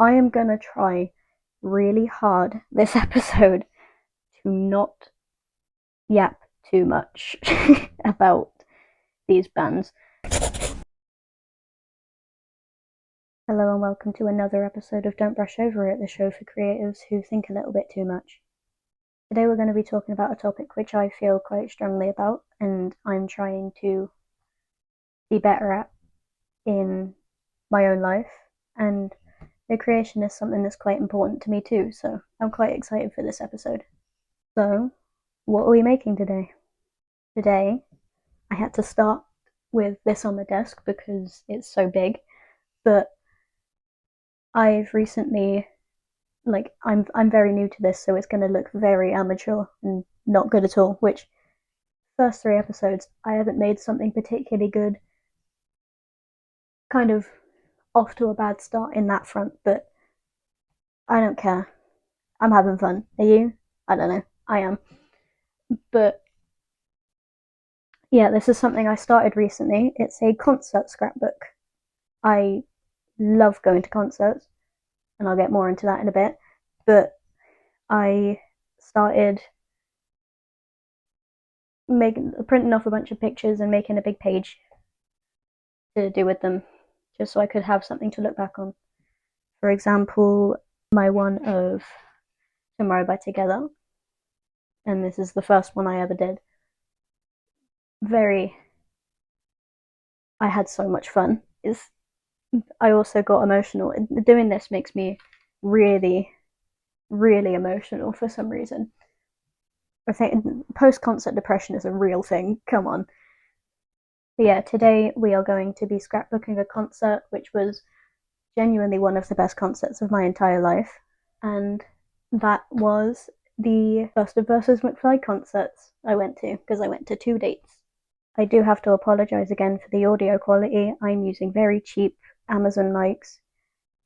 I am gonna try really hard this episode to not yap too much about these bands. Hello and welcome to another episode of Don't Brush Over It, the show for creatives who think a little bit too much. Today we're going to be talking about a topic which I feel quite strongly about and I'm trying to be better at in my own life, and the creation is something that's quite important to me too, so I'm quite excited for this episode. So, what are we making today? Today, I had to start with this on the desk because it's so big, but I've recently, I'm very new to this, so it's going to look very amateur and not good at all, which first 3 episodes I haven't made something particularly good, kind of off to a bad start in that front, but I don't care. I'm having fun. Are you? I don't know. I am. But yeah, this is something I started recently. It's a concert scrapbook. I love going to concerts, and I'll get more into that in a bit. But I started printing off a bunch of pictures and making a big page to do with them, just so I could have something to look back on. For example, my one of Tomorrow by Together, and this is the first one I ever did. I had so much fun. I also got emotional. Doing this makes me really, really emotional for some reason. I think post-concert depression is a real thing. Come on. But yeah, today we are going to be scrapbooking a concert which was genuinely one of the best concerts of my entire life, and that was the first of Versus McFly concerts I went to, because I went to 2 dates. I do have to apologise again for the audio quality. I'm using very cheap Amazon mics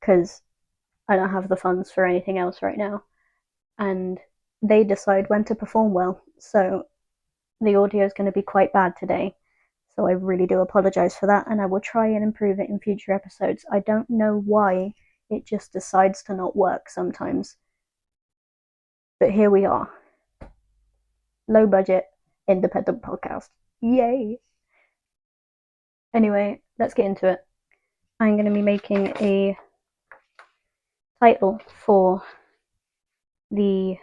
because I don't have the funds for anything else right now, and they decide when to perform well, so the audio is going to be quite bad today. So I really do apologise for that, and I will try and improve it in future episodes. I don't know why it just decides to not work sometimes, but here we are. Low budget, independent podcast. Yay! Anyway, let's get into it. I'm going to be making a title for the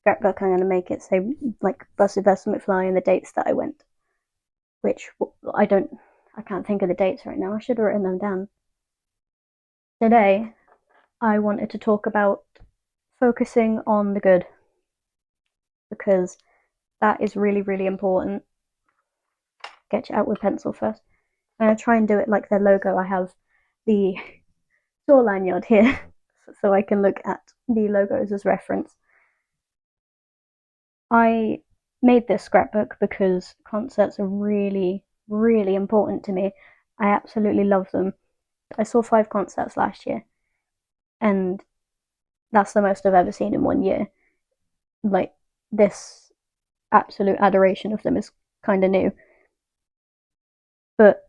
scrapbook. I'm going to make it say like Versus McFly and the dates that I went, which I can't think of the dates right now. I should have written them down. Today, I wanted to talk about focusing on the good, because that is really, really important. Get it out with pencil first. I'm going to try and do it like their logo. I have the store lanyard here so I can look at the logos as reference. I made this scrapbook because concerts are really, really important to me. I absolutely love them. I saw 5 concerts last year, and that's the most I've ever seen in 1 year. Like, this absolute adoration of them is kind of new. But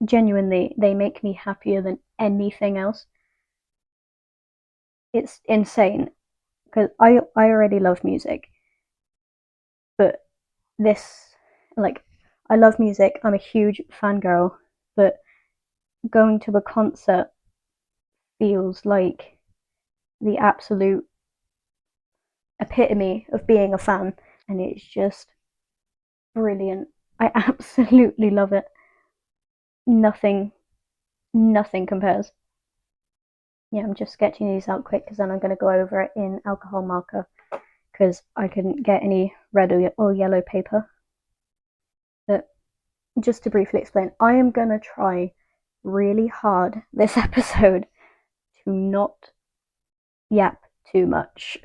genuinely, they make me happier than anything else. It's insane, because I already love music, but this, like, I love music, I'm a huge fangirl, but going to a concert feels like the absolute epitome of being a fan, and it's just brilliant. I absolutely love it. Nothing compares. Yeah, I'm just sketching these out quick because then I'm going to go over it in alcohol marker because I couldn't get any red or yellow paper. But just to briefly explain, I am going to try really hard this episode to not yap too much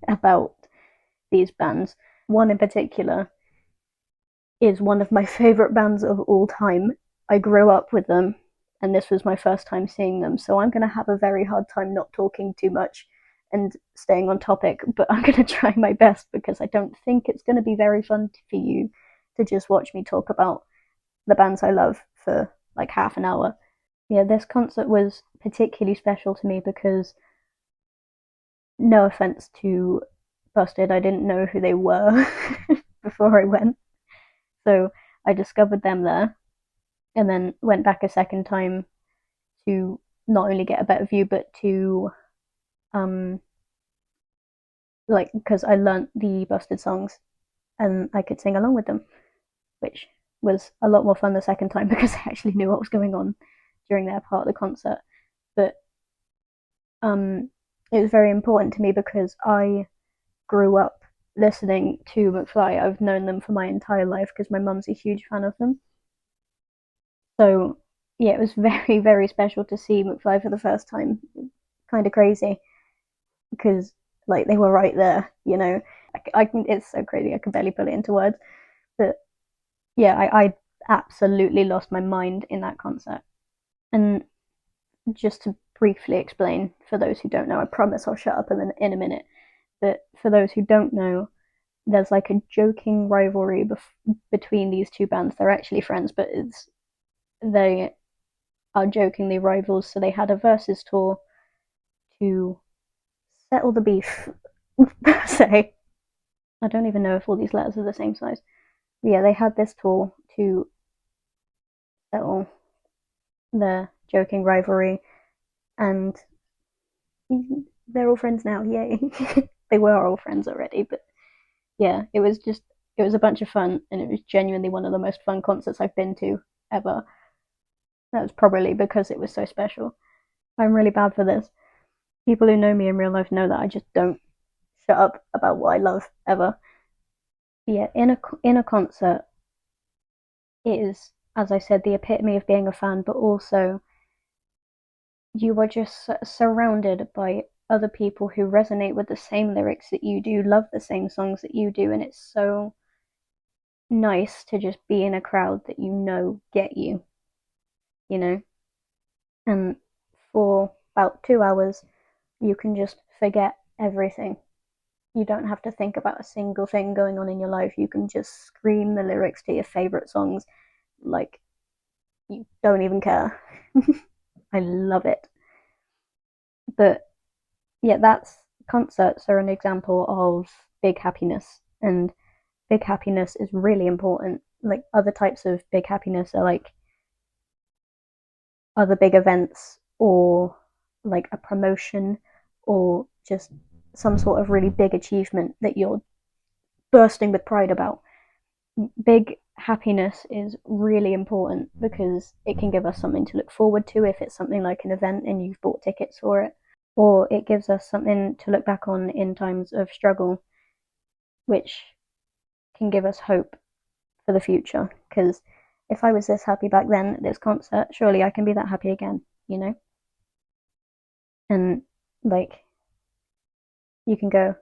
about these bands. One in particular is one of my favourite bands of all time. I grew up with them, and this was my first time seeing them, so I'm going to have a very hard time not talking too much and staying on topic, but I'm going to try my best because I don't think it's going to be very fun for you to just watch me talk about the bands I love for like half an hour. Yeah, this concert was particularly special to me because, no offense to Busted, I didn't know who they were before I went. So I discovered them there and then went back a second time to not only get a better view but to um like because I learnt the Busted songs and I could sing along with them, which was a lot more fun the second time because I actually knew what was going on during their part of the concert. But it was very important to me because I grew up listening to McFly. I've known them for my entire life because my mum's a huge fan of them. So yeah, it was very, very special to see McFly for the first time. Kind of crazy because like they were right there, you know. I can. It's so crazy. I can barely put it into words. But yeah, I absolutely lost my mind in that concert. And just to briefly explain for those who don't know, I promise I'll shut up in a minute. But for those who don't know, there's like a joking rivalry between these two bands. They're actually friends, but they are jokingly rivals. So they had a versus tour to settle the beef, per se. I don't even know if all these letters are the same size. But yeah, they had this tour to settle the joking rivalry, and they're all friends now. Yay! They were all friends already, but yeah, it was a bunch of fun, and it was genuinely one of the most fun concerts I've been to ever. That was probably because it was so special. I'm really bad for this. People who know me in real life know that I just don't shut up about what I love ever. But yeah, in a concert, it is, as I said, the epitome of being a fan, but also you are just surrounded by other people who resonate with the same lyrics that you do, love the same songs that you do, and it's so nice to just be in a crowd that you know get you, you know? And for about 2 hours, you can just forget everything. You don't have to think about a single thing going on in your life. You can just scream the lyrics to your favorite songs like you don't even care. I love it. But yeah, that's concerts are an example of big happiness, and big happiness is really important. Like other types of big happiness are like other big events or like a promotion or just some sort of really big achievement that you're bursting with pride about. Big happiness is really important because it can give us something to look forward to if it's something like an event and you've bought tickets for it, or it gives us something to look back on in times of struggle, which can give us hope for the future. Because if I was this happy back then at this concert, surely I can be that happy again, you know? And like you can go,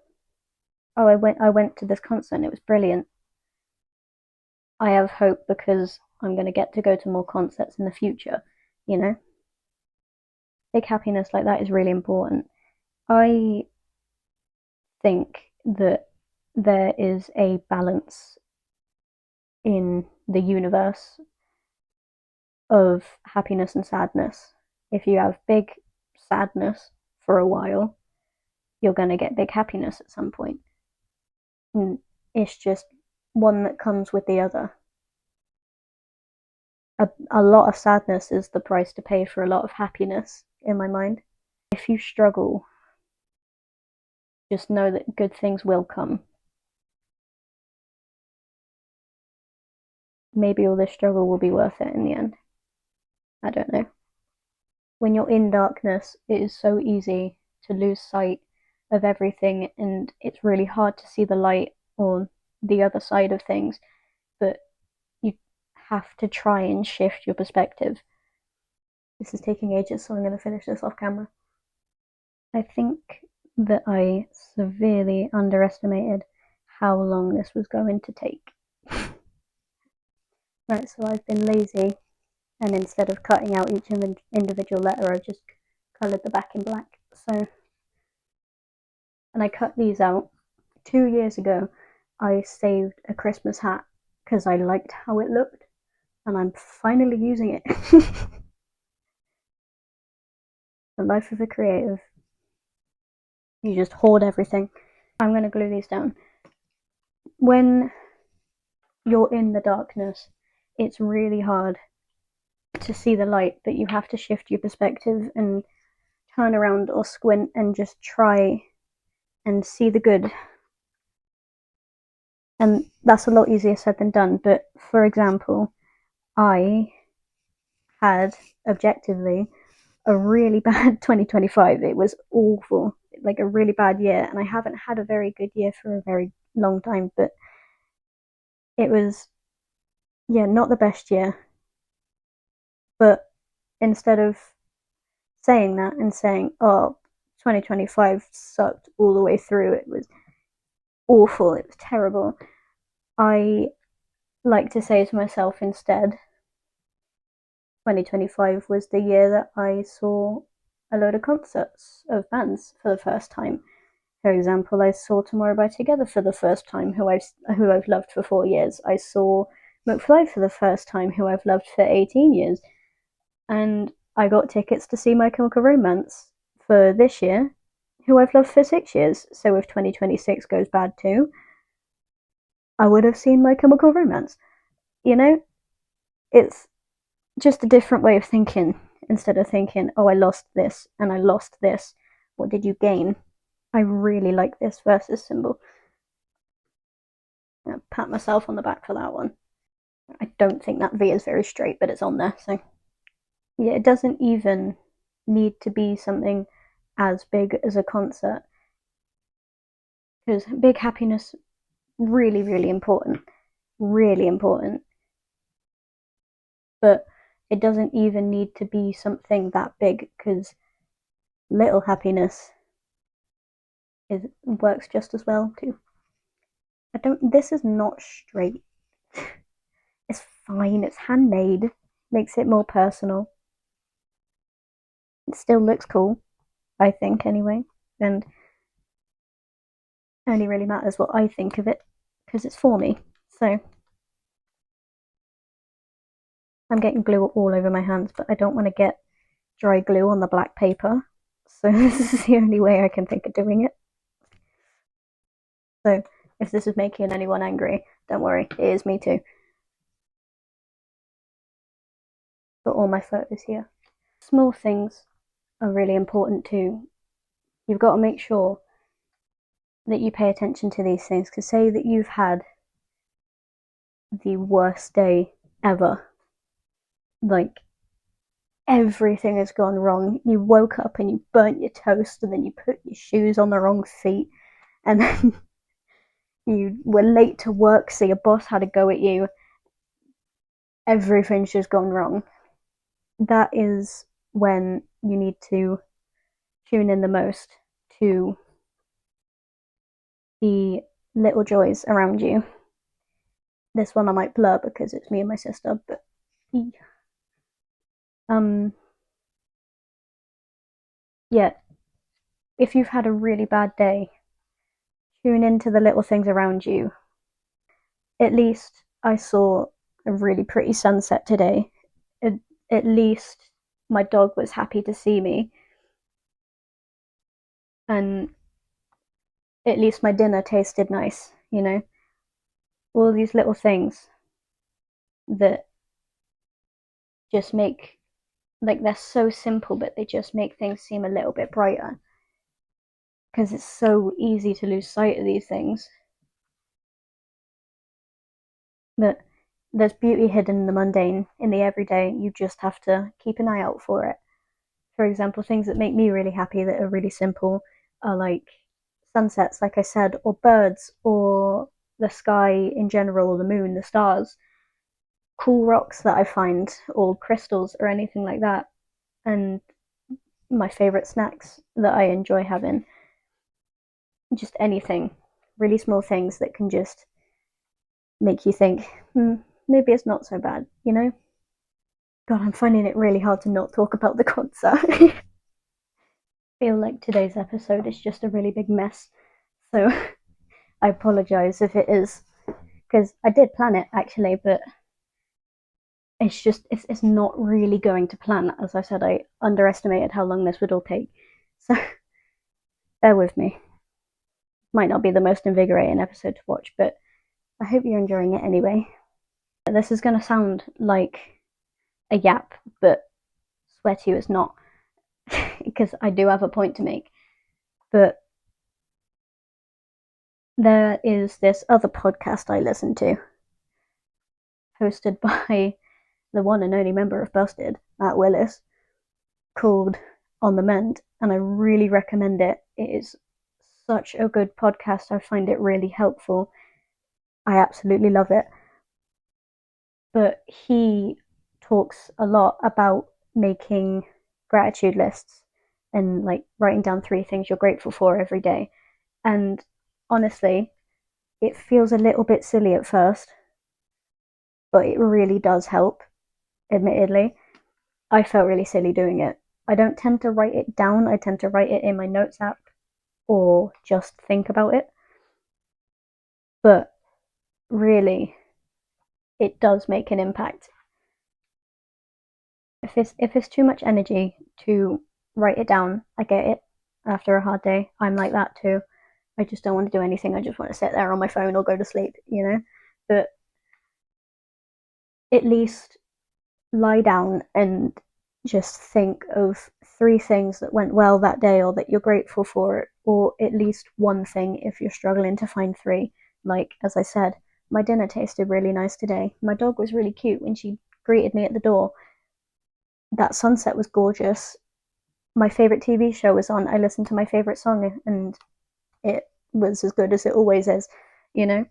oh, I went to this concert and it was brilliant. I have hope because I'm going to get to go to more concerts in the future, you know? Big happiness like that is really important. I think that there is a balance in the universe of happiness and sadness. If you have big sadness for a while, you're going to get big happiness at some point. And it's just one that comes with the other. A lot of sadness is the price to pay for a lot of happiness, in my mind. If you struggle, just know that good things will come. Maybe all this struggle will be worth it in the end. I don't know. When you're in darkness, it is so easy to lose sight of everything, and it's really hard to see the light or the other side of things. But you have to try and shift your perspective. This is taking ages, so I'm going to finish this off camera. I think that I severely underestimated how long this was going to take. Right, so I've been lazy, and instead of cutting out each individual letter, I've just coloured the back in black. So, and I cut these out. 2 years ago, I saved a Christmas hat because I liked how it looked, and I'm finally using it. The life of a creative. You just hoard everything. I'm going to glue these down. When you're in the darkness, it's really hard to see the light, but you have to shift your perspective and turn around or squint and just try and see the good. And that's a lot easier said than done. But for example, I had objectively a really bad 2025. It was awful, like a really bad year, and I haven't had a very good year for a very long time, but it was, yeah, not the best year. But instead of saying that and saying, oh, 2025 sucked all the way through, it was awful, it was terrible, I like to say to myself instead, 2025 was the year that I saw a load of concerts of bands for the first time. For example, I saw Tomorrow by Together for the first time, who I've loved for 4 years. I saw McFly for the first time, who I've loved for 18 years. And I got tickets to see My Chemical Romance for this year, who I've loved for 6 years. So if 2026 goes bad too, I would have seen My Chemical Romance. You know, it's just a different way of thinking. Instead of thinking, oh, I lost this and I lost this, what did you gain? I really like this versus symbol. I'll pat myself on the back for that one. I don't think that V is very straight, but it's on there. So yeah, it doesn't even need to be something as big as a concert, because big happiness, really, really important, really important. But it doesn't even need to be something that big, because little happiness works just as well too. I don't. This is not straight. It's fine. It's handmade. Makes it more personal. It still looks cool, I think, anyway. And only really matters what I think of it, because it's for me. So I'm getting glue all over my hands, but I don't want to get dry glue on the black paper. So this is the only way I can think of doing it. So if this is making anyone angry, don't worry, it is me too. Got all my photos here. Small things are really important too. You've got to make sure that you pay attention to these things, because say that you've had the worst day ever, like everything has gone wrong. You woke up and you burnt your toast, and then you put your shoes on the wrong feet, and then you were late to work, so your boss had a go at you. Everything's just gone wrong. That is when you need to tune in the most to the little joys around you. This one I might blur because it's me and my sister, but um, yeah, if you've had a really bad day, tune into the little things around you. At least I saw a really pretty sunset today. At, at least my dog was happy to see me, and at least my dinner tasted nice, you know? All these little things that just make, like, they're so simple, but they just make things seem a little bit brighter. Because it's so easy to lose sight of these things. But there's beauty hidden in the mundane, in the everyday. You just have to keep an eye out for it. For example, things that make me really happy that are really simple are like sunsets, like I said, or birds, or the sky in general, the moon, the stars, cool rocks that I find, or crystals, or anything like that. And my favorite snacks that I enjoy having. Just anything, really small things that can just make you think, maybe it's not so bad, you know? God, I'm finding it really hard to not talk about the concert. I feel like today's episode is just a really big mess. So I apologise if it is, because I did plan it actually, but it's not really going to plan. As I said, I underestimated how long this would all take. So bear with me. Might not be the most invigorating episode to watch, but I hope you're enjoying it anyway. This is going to sound like a yap, but swear to you it's not, because I do have a point to make. But there is this other podcast I listen to, hosted by the one and only member of Busted, Matt Willis, called On the Mend, and I really recommend it. It is such a good podcast. I find it really helpful. I absolutely love it. But he talks a lot about making gratitude lists and like writing down 3 things you're grateful for every day. And honestly, it feels a little bit silly at first, but it really does help, admittedly. I felt really silly doing it. I don't tend to write it down, I tend to write it in my notes app or just think about it. But really, it does make an impact. If it's too much energy to write it down, I get it. After a hard day, I'm like that too. I just don't want to do anything. I just want to sit there on my phone or go to sleep, you know? But at least lie down and just think of 3 things that went well that day or that you're grateful for, or at least one thing if you're struggling to find 3. Like, as I said, my dinner tasted really nice today. My dog was really cute when she greeted me at the door. That sunset was gorgeous. My favorite TV show was on. I listened to my favorite song and it was as good as it always is, you know?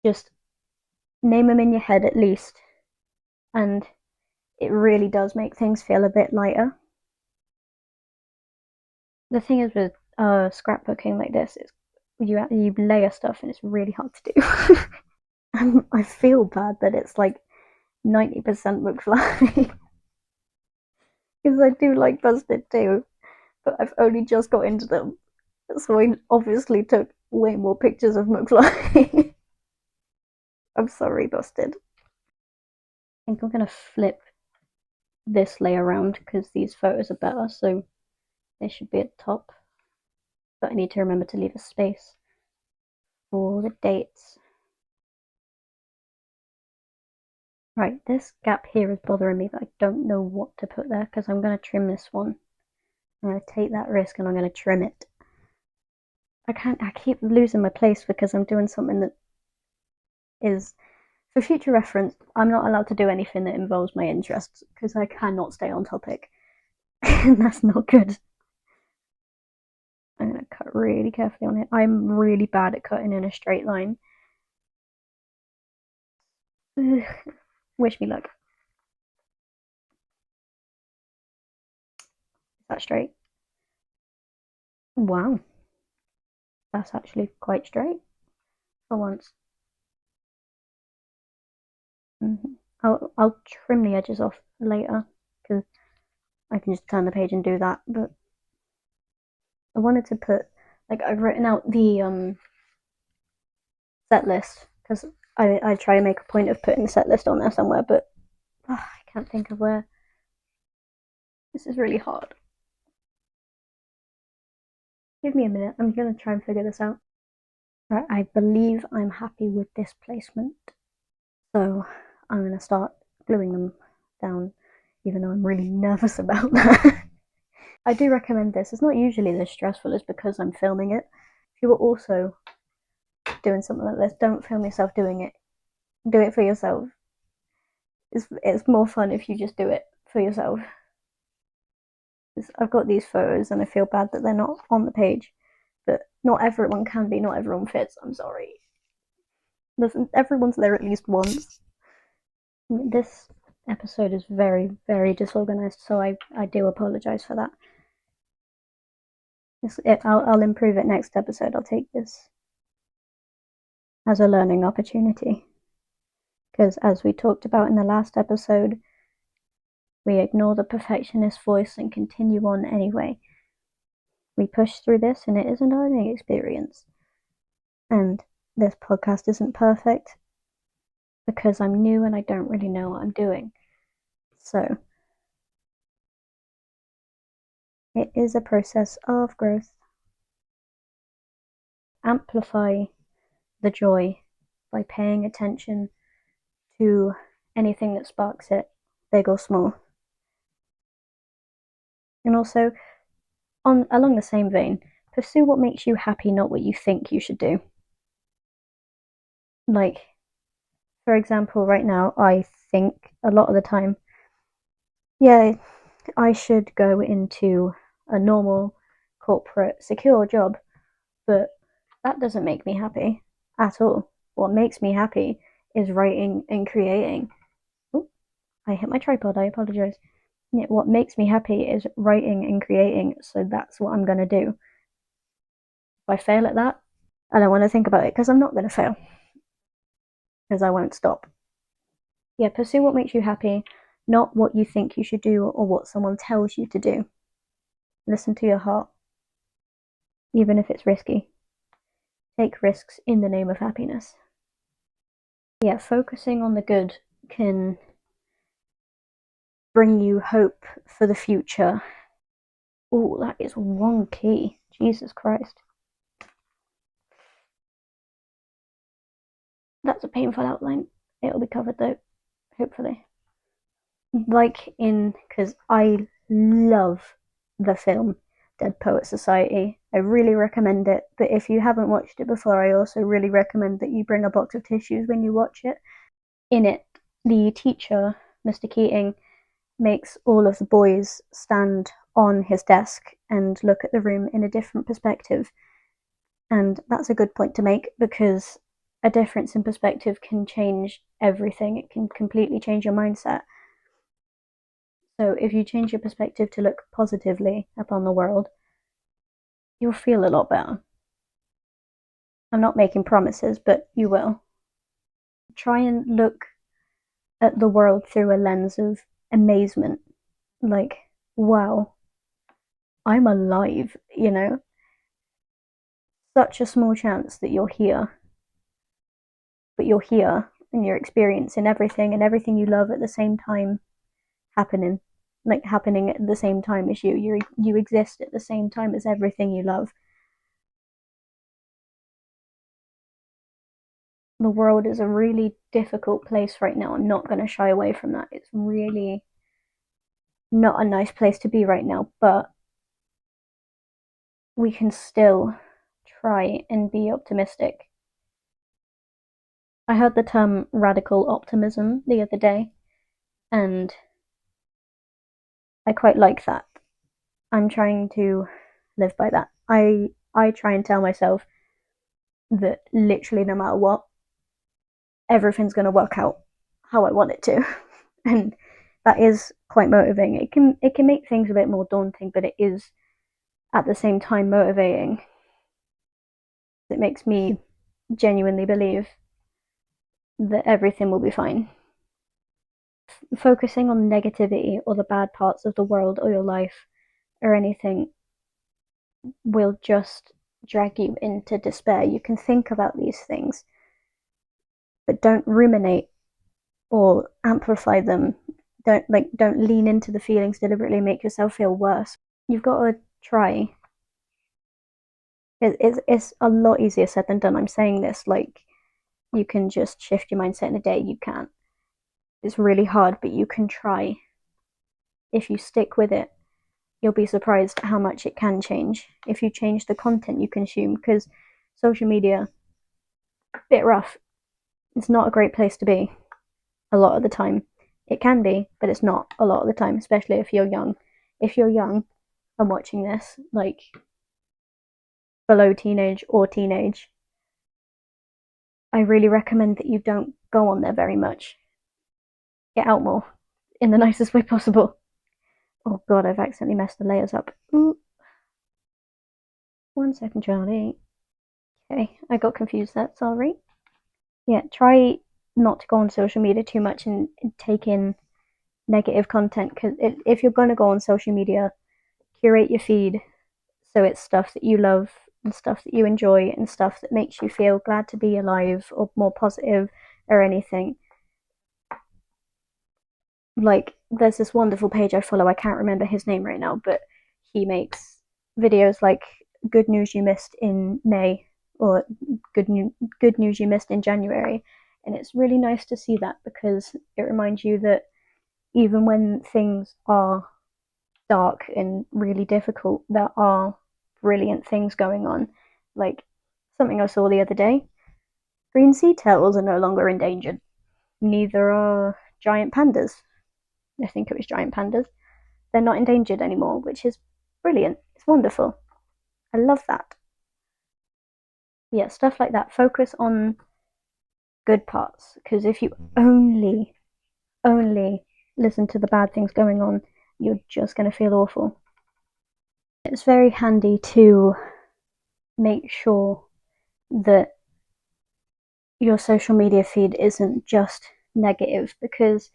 Just name them in your head at least, and it really does make things feel a bit lighter. The thing is with scrapbooking like this is you layer stuff and it's really hard to do. I feel bad that it's like 90% McFly because I do like Busted too, but I've only just got into them, so I obviously took way more pictures of McFly. I'm sorry, Busted. I think I'm gonna flip this layer around because these photos are better, so they should be at the top. But I need to remember to leave a space for the dates. Right, this gap here is bothering me, but I don't know what to put there because I'm going to trim this one. I'm going to take that risk and I'm going to trim it. I keep losing my place because I'm doing something that is, for future reference, I'm not allowed to do anything that involves my interests because I cannot stay on topic. And that's not good. I'm going to cut really carefully on it. I'm really bad at cutting in a straight line. Wish me luck. Is that straight? Wow, that's actually quite straight for once. Mm-hmm. I'll trim the edges off later because I can just turn the page and do that. But I wanted to put, like, I've written out the set list because I try to make a point of putting the set list on there somewhere, but I can't think of where. This is really hard. Give me a minute. I'm gonna try and figure this out. Right, I believe I'm happy with this placement, so I'm gonna start gluing them down, even though I'm really nervous about that. I do recommend this. It's not usually this stressful, it's because I'm filming it. If you were also doing something like this, don't film yourself doing it. Do it for yourself. It's more fun if you just do it for yourself. I've got these photos and I feel bad that they're not on the page, but not everyone can be, not everyone fits. I'm sorry. Everyone's there at least once. This episode is very, very disorganized, so I do apologize for that. I'll improve it next episode. I'll take this as a learning opportunity. Because as we talked about in the last episode, we ignore the perfectionist voice and continue on anyway. We push through this and it is a learning experience. And this podcast isn't perfect. because I'm new and I don't really know what I'm doing. So it is a process of growth. Amplify the joy by paying attention to anything that sparks it, big or small. And also, on along the same vein, pursue what makes you happy, not what you think you should do. Like, for example, right now, I think a lot of the time, yeah, I should go into a normal corporate secure job, but that doesn't make me happy at all. What makes me happy is writing and creating. Oh, I hit my tripod, I apologize. Yeah, what makes me happy is writing and creating, so that's what I'm going to do. If I fail at that, I don't want to think about it because I'm not going to fail, because I won't stop. Yeah, pursue what makes you happy, not what you think you should do or what someone tells you to do. Listen to your heart, even if it's risky. Take risks in the name of happiness. Yeah, focusing on the good can bring you hope for the future. Oh, that is wonky. Jesus Christ. That's a painful outline. It'll be covered though, hopefully. Like in, because I love the film Dead Poet Society. I really recommend it. But if you haven't watched it before, I also really recommend that you bring a box of tissues when you watch it. In it, the teacher, Mr. Keating, makes all of the boys stand on his desk and look at the room in a different perspective. And that's a good point to make because a difference in perspective can change everything. It can completely change your mindset. So if you change your perspective to look positively upon the world, you'll feel a lot better. I'm not making promises, but you will. Try and look at the world through a lens of amazement. Like, wow, I'm alive, you know? Such a small chance that you're here, but you're here and you're experiencing everything and everything you love at the same time happening. Like happening at the same time as you. You exist at the same time as everything you love. The world is a really difficult place right now. I'm not going to shy away from that. It's really not a nice place to be right now, but we can still try and be optimistic. I heard the term radical optimism the other day, and I quite like that. I'm trying to live by that. I try and tell myself that literally no matter what, everything's going to work out how I want it to. And that is quite motivating. It can make things a bit more daunting, but it is at the same time motivating. It makes me genuinely believe that everything will be fine. Focusing on negativity or the bad parts of the world or your life or anything will just drag you into despair. You can think about these things, but don't ruminate or amplify them. Don't lean into the feelings deliberately, make yourself feel worse. You've got to try. It's a lot easier said than done. I'm saying this like you can just shift your mindset in a day. You can't. It's really hard, but you can try. If you stick with it, you'll be surprised at how much it can change. If you change the content you consume, because social media, a bit rough. It's not a great place to be a lot of the time. It can be, but it's not a lot of the time, especially if you're young. If you're young and watching this, like below teenage or teenage, I really recommend that you don't go on there very much. Get out more in the nicest way possible. Oh god, I've accidentally messed the layers up. Ooh. 1 second, Charlie. Okay, I got confused there, sorry. Yeah, try not to go on social media too much and take in negative content because if you're going to go on social media, curate your feed so it's stuff that you love and stuff that you enjoy and stuff that makes you feel glad to be alive or more positive or anything. like, there's this wonderful page I follow, I can't remember his name right now, but he makes videos like good news you missed in May, or good news you missed in January. And it's really nice to see that, because it reminds you that even when things are dark and really difficult, there are brilliant things going on. Like something I saw the other day, green sea turtles are no longer endangered. Neither are giant pandas. I think it was giant pandas. They're not endangered anymore, which is brilliant. It's wonderful. I love that. Yeah, stuff like that. Focus on good parts, because if you only listen to the bad things going on, you're just going to feel awful. It's very handy to make sure that your social media feed isn't just negative, because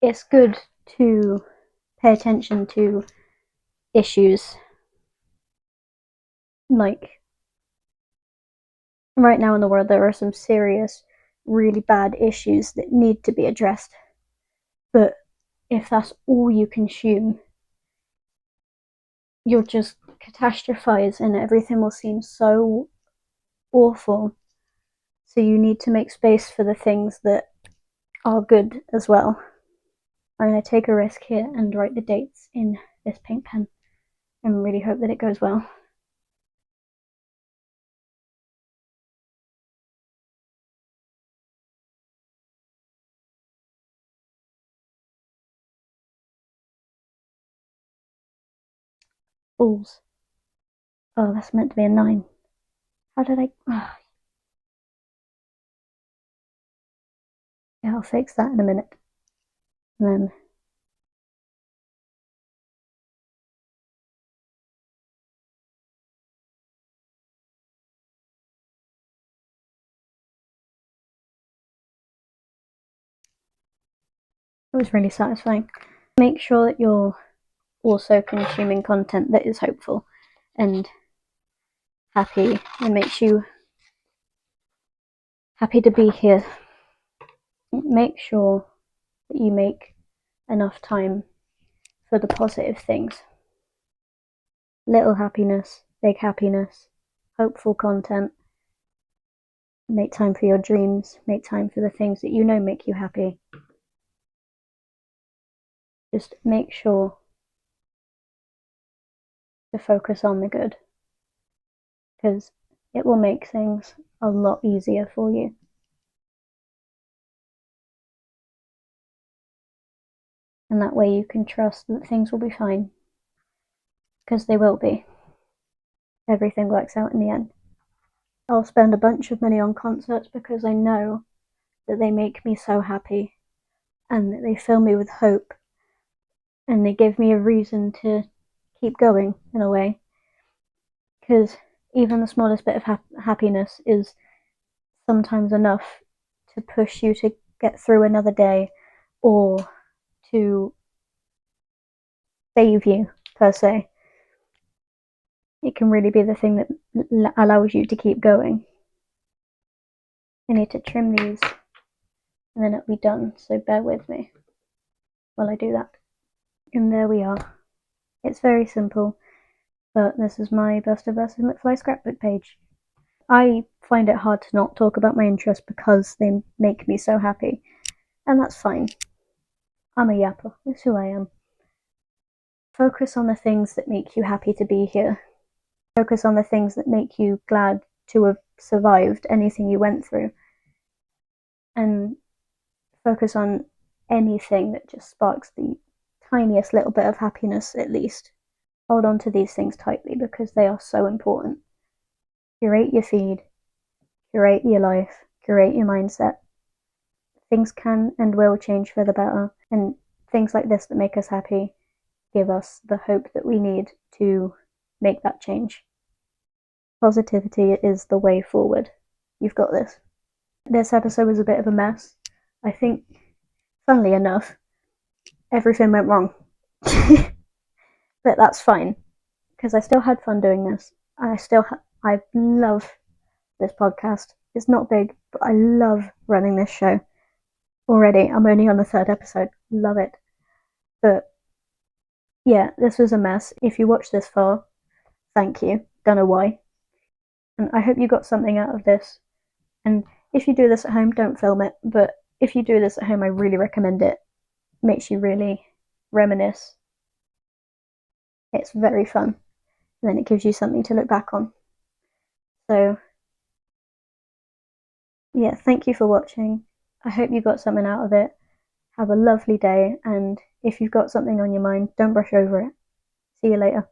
it's good to pay attention to issues. Like right now in the world, there are some serious, really bad issues that need to be addressed. But if that's all you consume, you'll just catastrophize and everything will seem so awful. So you need to make space for the things that are good as well. I'm going to take a risk here and write the dates in this pink pen and really hope that it goes well. Balls. Oh, that's meant to be a 9. How did I... Oh, yeah, I'll fix that in a minute. And then... It was really satisfying. Make sure that you're also consuming content that is hopeful and happy and makes you happy to be here. Make sure that you make enough time for the positive things. Little happiness, big happiness, hopeful content. Make time for your dreams, make time for the things that you know make you happy. Just make sure to focus on the good, because it will make things a lot easier for you. And that way you can trust that things will be fine, because they will be. Everything works out in the end. I'll spend a bunch of money on concerts because I know that they make me so happy and that they fill me with hope and they give me a reason to keep going in a way. Because even the smallest bit of happiness is sometimes enough to push you to get through another day or to save you, per se. It can really be the thing that allows you to keep going. I need to trim these and then it'll be done, so bear with me while I do that. And there we are. It's very simple, but this is my Buster vs. McFly scrapbook page. I find it hard to not talk about my interests because they make me so happy, and that's fine. I'm a yapper, that's who I am. Focus on the things that make you happy to be here. Focus on the things that make you glad to have survived anything you went through. And focus on anything that just sparks the tiniest little bit of happiness, at least. Hold on to these things tightly because they are so important. Curate your feed, curate your life, curate your mindset. Things can and will change for the better, and things like this that make us happy give us the hope that we need to make that change. Positivity is the way forward. You've got this. This episode was a bit of a mess. I think, funnily enough, everything went wrong. But that's fine, because I still had fun doing this. I love this podcast. It's not big, but I love running this show. Already, I'm only on the 3rd episode. love it. But yeah, this was a mess. If you watched this far, thank you. Don't know why. And I hope you got something out of this. And if you do this at home, don't film it. But if you do this at home, I really recommend it. It makes you really reminisce. It's very fun. And then it gives you something to look back on. So, yeah, thank you for watching. I hope you got something out of it. Have a lovely day. And if you've got something on your mind, don't brush over it. See you later.